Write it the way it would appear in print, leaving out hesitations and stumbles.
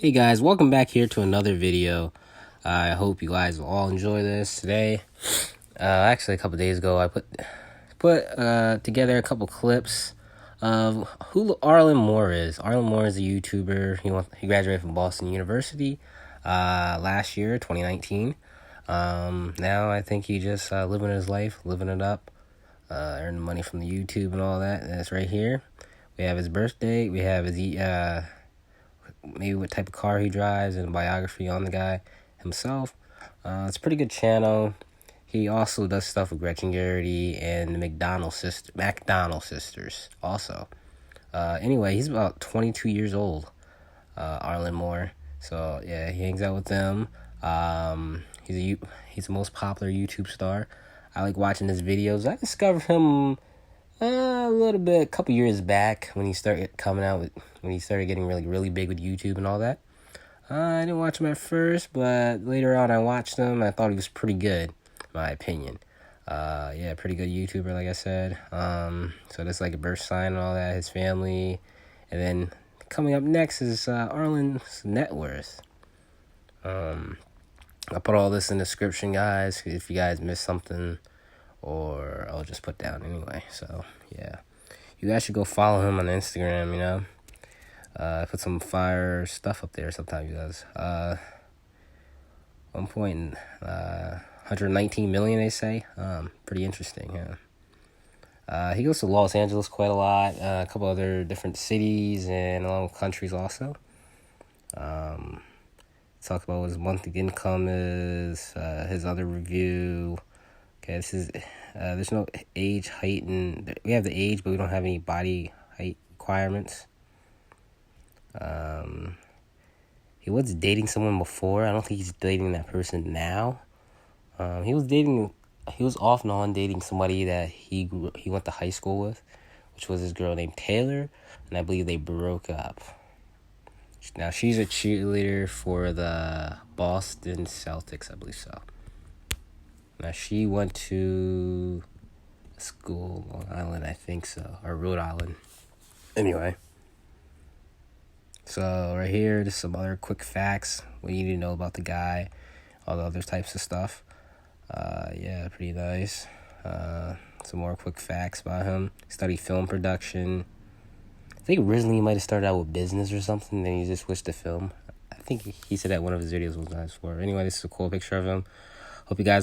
Hey guys, welcome back here to another video. I hope you guys will all enjoy this today. Actually, a couple days ago, I put together a couple clips of who Arlin Moore is. Arlin Moore is a YouTuber. He graduated from Boston University last year, 2019. Now I think he just living his life, living it up, earning money from the YouTube and all that. And it's right here. We have his birthday. We have his maybe what type of car he drives, and a biography on the guy himself. It's a pretty good channel. He also does stuff with Gretchen Garrity and the McDonald sisters also. Anyway, he's about 22 years old, Arlin Moore. So yeah, he hangs out with them. He's the most popular YouTube star. I like watching his videos. I discovered him a couple years back when he started getting really big with YouTube and all that. I didn't watch him at first, but later on I watched him. I thought he was pretty good, in my opinion. Yeah, pretty good YouTuber, like I said. So that's like a birth sign and all that, his family. And then coming up next is Arlin's net worth. I'll put all this in the description, guys, if you guys missed something, or I'll just put down anyway. So yeah, you guys should go follow him on Instagram. I put some fire stuff up there sometimes, you guys. 119 million, they say. Pretty interesting. Yeah. He goes to Los Angeles quite a lot, a couple other different cities and along with countries also. Talk about what his monthly income is, his other review. Okay, this is, there's no age, height, and we have the age, but we don't have any body height requirements. He was dating someone before. I don't think he's dating that person now. He was off and on dating somebody that he went to high school with, which was this girl named Taylor, and I believe they broke up. Now, she's a cheerleader for the Boston Celtics, I believe so. Now, she went to school, Long Island, I think so, or Rhode Island. Anyway. So, right here, just some other quick facts, what you need to know about the guy, all the other types of stuff. Yeah, pretty nice. Some more quick facts about him. Studied film production. I think originally he might have started out with business or something, then he just switched to film. I think he said that one of his videos was nice for. Anyway, this is a cool picture of him. Hope you guys